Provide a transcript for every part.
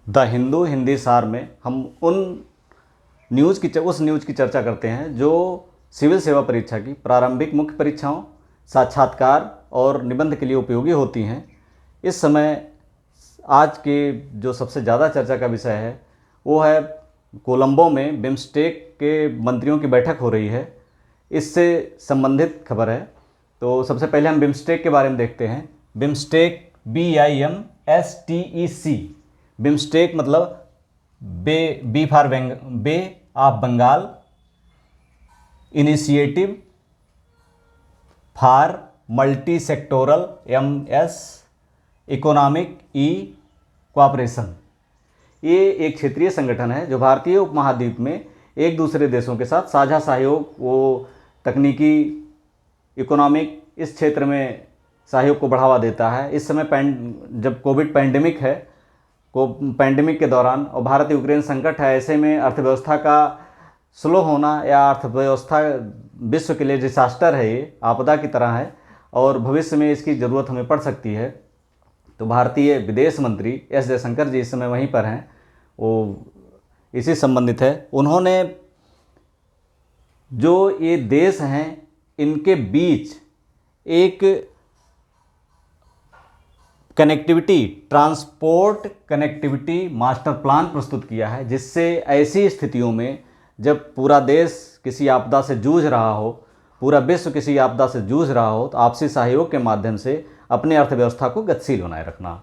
The Hindu Hindi सार में हम उस न्यूज़ की चर्चा करते हैं जो सिविल सेवा परीक्षा की प्रारंभिक मुख्य परीक्षाओं, साक्षात्कार और निबंध के लिए उपयोगी होती हैं। इस समय आज के जो सबसे ज़्यादा चर्चा का विषय है वो है कोलंबो में बिम्स्टेक के मंत्रियों की बैठक हो रही है, इससे संबंधित खबर है। तो सबसे पहले हम बिम्स्टेक के बारे में देखते हैं। बिम्स्टेक BIMSTEC, बिम्स्टेक मतलब B for bay of Bengal, initiative for multi sectoral MS economic cooperation. ये एक क्षेत्रीय संगठन है जो भारतीय उपमहाद्वीप में एक दूसरे देशों के साथ साझा सहयोग, वो तकनीकी, इकोनॉमिक, इस क्षेत्र में सहयोग को बढ़ावा देता है। इस समय जब कोविड पैंडेमिक है, पैंडेमिक के दौरान और भारत यूक्रेन संकट है, ऐसे में अर्थव्यवस्था का स्लो होना या अर्थव्यवस्था विश्व के लिए डिसास्टर है, ये आपदा की तरह है और भविष्य में इसकी ज़रूरत हमें पड़ सकती है। तो भारतीय विदेश मंत्री S जयशंकर जी इस समय वहीं पर हैं, वो इसी संबंधित है। उन्होंने जो ये देश हैं इनके बीच एक connectivity, transport connectivity master plan प्रस्तुत किया है, जिससे ऐसी स्थितियों में जब पूरा देश किसी आपदा से जूझ रहा हो, पूरा विश्व किसी आपदा से जूझ रहा हो, तो आपसी सहयोग के माध्यम से अपनी अर्थव्यवस्था को गतिशील बनाए रखना।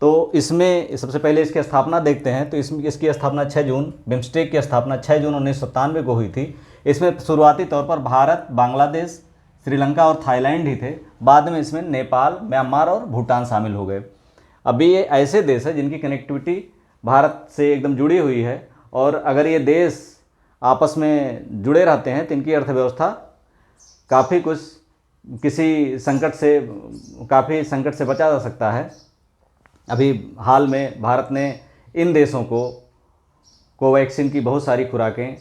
तो इसमें सबसे पहले इसकी स्थापना देखते हैं। तो इसकी स्थापना 6 जून, बिम्स्टेक की स्थापना 6 जून 1997 को हुई थी। इसमें शुरुआती तौर पर भारत, बांग्लादेश, श्रीलंका और थाईलैंड ही थे। बाद में इसमें नेपाल, म्यांमार और भूटान शामिल हो गए। अभी ये ऐसे देश है जिनकी कनेक्टिविटी भारत से एकदम जुड़ी हुई है, और अगर ये देश आपस में जुड़े रहते हैं तो इनकी अर्थव्यवस्था काफ़ी किसी संकट से बचा जा सकता है। अभी हाल में भारत ने इन देशों को कोवैक्सीन की बहुत सारी खुराकें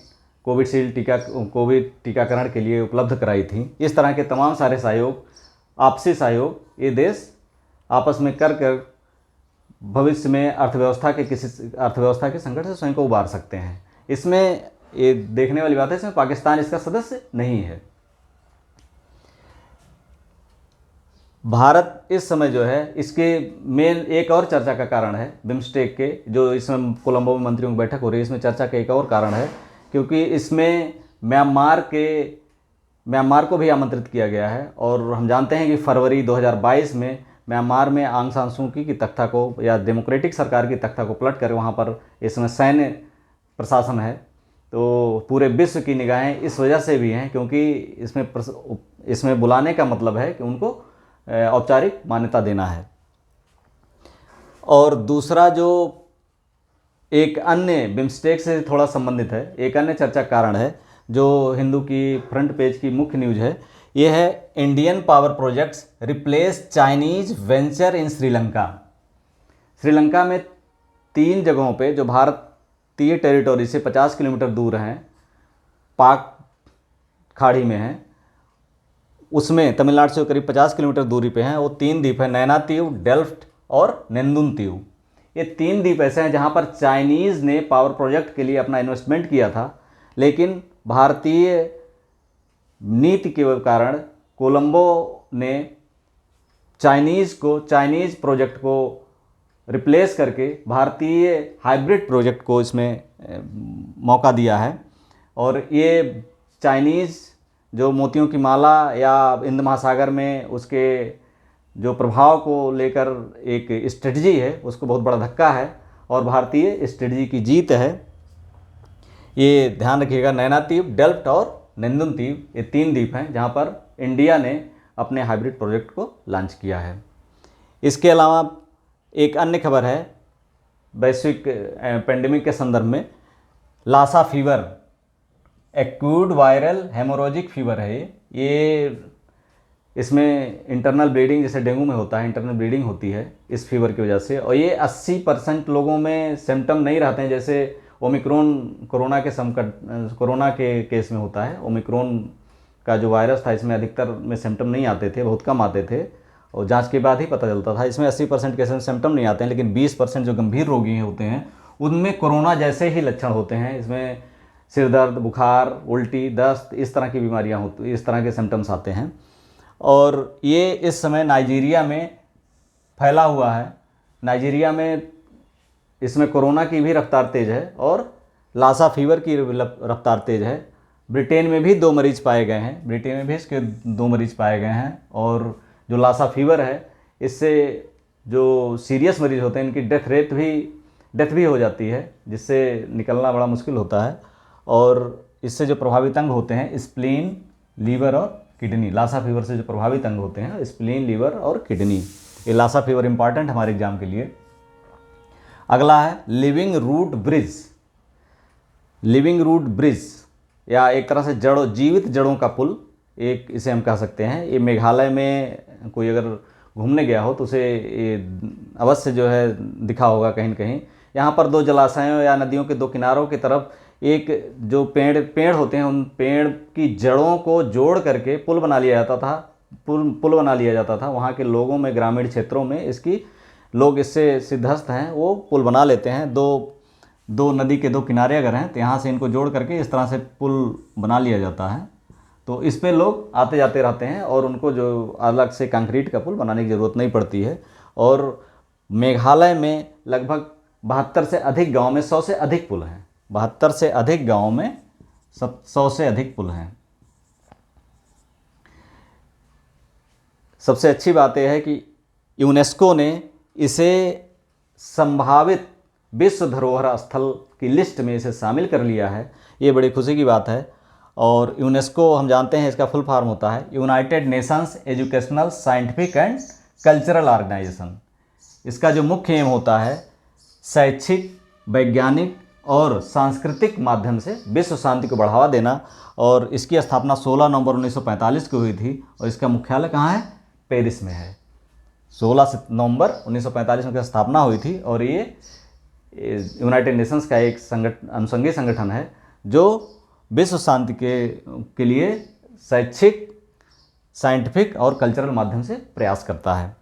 कोविड टीकाकरण के लिए उपलब्ध कराई थी। इस तरह के तमाम सारे सहयोग, आपसी सहयोग ये देश आपस में कर भविष्य में अर्थव्यवस्था के संकट से स्वयं को उबार सकते हैं। इसमें ये देखने वाली बात है, इसमें पाकिस्तान इसका सदस्य नहीं है। भारत इस समय जो है, इसके मेन एक और चर्चा का कारण है बिम्स्टेक के, जो इसमें कोलंबो में मंत्रियों की बैठक हो रही है, इसमें चर्चा का एक और कारण है क्योंकि इसमें म्यांमार को भी आमंत्रित किया गया है। और हम जानते हैं कि फरवरी 2022 में म्यांमार में आंग सान सू की तख्ता को, या डेमोक्रेटिक सरकार की तख्ता को पलट कर वहाँ पर इस समय सैन्य प्रशासन है। तो पूरे विश्व की निगाहें इस वजह से भी हैं क्योंकि इसमें बुलाने का मतलब है कि उनको औपचारिक मान्यता देना है। और दूसरा जो एक अन्य बिम्स्टेक से थोड़ा संबंधित है, एक अन्य चर्चा कारण है जो हिंदू की फ्रंट पेज की मुख्य न्यूज़ है, ये है Indian power projects replace Chinese venture in Sri Lanka. Sri Lanka में 3 जगहों पे जो भारतीय टेरिटोरी से 50 किलोमीटर दूर हैं, पाक खाड़ी में हैं, उसमें तमिलनाडु से करीब 50 किलोमीटर दूरी पे हैं। वो 3 द्वीप हैं, नैना द्वीप, डेल्फ्ट और नेंदुन द्वीप। ये 3 द्वीप ऐसे हैं जहाँ पर चाइनीज़ ने पावर प्रोजेक्ट के लिए अपना इन्वेस्टमेंट किया था, लेकिन भारतीय नीति के कारण कोलंबो ने चाइनीज़ प्रोजेक्ट को रिप्लेस करके भारतीय हाइब्रिड प्रोजेक्ट को इसमें मौका दिया है। और ये चाइनीज़ जो मोतियों की माला या हिंद महासागर में उसके जो प्रभाव को लेकर एक स्ट्रेटजी है, उसको बहुत बड़ा धक्का है और भारतीय स्ट्रेटजी की जीत है। ये ध्यान रखिएगा, नैना द्वीप, डेल्फ्ट और नेंदुन द्वीप, ये 3 द्वीप हैं जहाँ पर इंडिया ने अपने हाइब्रिड प्रोजेक्ट को लॉन्च किया है। इसके अलावा एक अन्य खबर है वैश्विक पेंडेमिक के संदर्भ में, Lassa fever, acute viral haemorrhagic fever है ये। इसमें इंटरनल ब्लीडिंग, जैसे डेंगू में होता है, इंटरनल ब्लीडिंग होती है इस फीवर की वजह से। और ये 80% लोगों में सिम्टम नहीं रहते हैं, जैसे ओमिक्रॉन कोरोना के केस में होता है। ओमिक्रॉन का जो वायरस था इसमें अधिकतर में सिम्टम नहीं आते थे, बहुत कम आते थे। और जांच के बाद ही पता चलता था। इसमें 80% के सिम्टम नहीं आते हैं, लेकिन 20% जो गंभीर रोगी होते हैं उनमें कोरोना जैसे ही लक्षण होते हैं। इसमें सिर दर्द, बुखार, उल्टी, दस्त, इस तरह की बीमारियां होती, इस तरह के सिम्टम्स आते हैं। और ये इस समय नाइजीरिया में फैला हुआ है। नाइजीरिया में इसमें कोरोना की भी रफ्तार तेज़ है और लासा फीवर की रफ्तार तेज़ है। ब्रिटेन में भी 2 मरीज पाए गए हैं, ब्रिटेन में भी इसके 2 मरीज पाए गए हैं। और जो लासा फीवर है, इससे जो सीरियस मरीज होते हैं इनकी डेथ भी हो जाती है, जिससे निकलना बड़ा मुश्किल होता है। और इससे जो प्रभावित अंग होते हैं स्प्लीन, लीवर और किडनी, लासा फीवर से जो प्रभावित अंग होते हैं स्प्लीन, लीवर और किडनी। ये लासा फीवर इंपॉर्टेंट हमारे एग्जाम के लिए। अगला है living root bridge. Living root bridge या एक तरह से जीवित जड़ों का पुल, एक इसे हम कह सकते हैं। ये मेघालय में कोई अगर घूमने गया हो तो उसे अवश्य जो है दिखा होगा कहीं न कहीं। यहाँ पर 2 जलाशयों या नदियों के 2 किनारों की तरफ एक जो पेड़ होते हैं, उन पेड़ की जड़ों को जोड़ करके पुल बना लिया जाता था। पुल बना लिया जाता था। वहाँ के लोगों में, ग्रामीण क्षेत्रों में इसकी लोग इससे सिद्धहस्त हैं, वो पुल बना लेते हैं। दो नदी के 2 किनारे अगर हैं तो यहाँ से इनको जोड़ करके इस तरह से पुल बना लिया जाता है। तो इस पे लोग आते जाते रहते हैं और उनको जो अलग से कंक्रीट का पुल बनाने की ज़रूरत नहीं पड़ती है। और मेघालय में लगभग 72 से अधिक गाँव में 100 से अधिक पुल हैं। 72 से अधिक गाँव में 100 से अधिक पुल हैं। सबसे अच्छी बात यह है कि यूनेस्को ने इसे संभावित विश्व धरोहर स्थल की लिस्ट में इसे शामिल कर लिया है। ये बड़ी खुशी की बात है। और यूनेस्को हम जानते हैं इसका फुल फॉर्म होता है United Nations educational, scientific and cultural organisation. इसका जो मुख्य एम होता है शैक्षिक, वैज्ञानिक और सांस्कृतिक माध्यम से विश्व शांति को बढ़ावा देना। और इसकी स्थापना 16 नवंबर 1945 को हुई थी और इसका मुख्यालय कहाँ है? पेरिस में है। 16 नवंबर 1945 में स्थापना हुई थी और ये यूनाइटेड नेशंस का एक अनुषंगी संगठन है जो विश्व शांति के लिए शैक्षिक, साइंटिफिक और कल्चरल माध्यम से प्रयास करता है।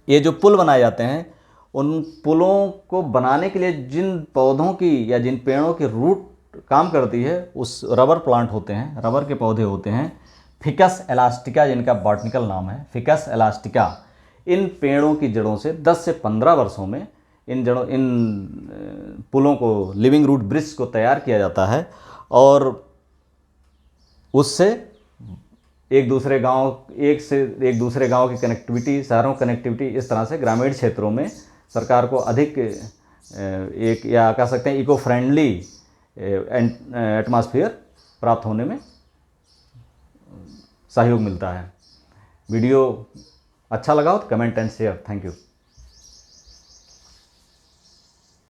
ये जो पुल बनाए जाते हैं, उन पुलों को बनाने के लिए जिन पौधों की या जिन पेड़ों की रूट काम करती है, उस रबर प्लांट होते हैं, रबर के पौधे होते हैं, फिकस एलास्टिका जिनका बॉटनिकल नाम है, फिकस एलास्टिका। इन पेड़ों की जड़ों से 10 से 15 वर्षों में इन पुलों को, लिविंग रूट ब्रिज को तैयार किया जाता है और उससे एक दूसरे गांव की कनेक्टिविटी, शहरों की कनेक्टिविटी, इस तरह से ग्रामीण क्षेत्रों में सरकार को अधिक एक या कह सकते हैं इको फ्रेंडली एटमॉस्फेयर प्राप्त होने में सहयोग मिलता है। वीडियो अच्छा लगा हो तो comment and share. Thank you.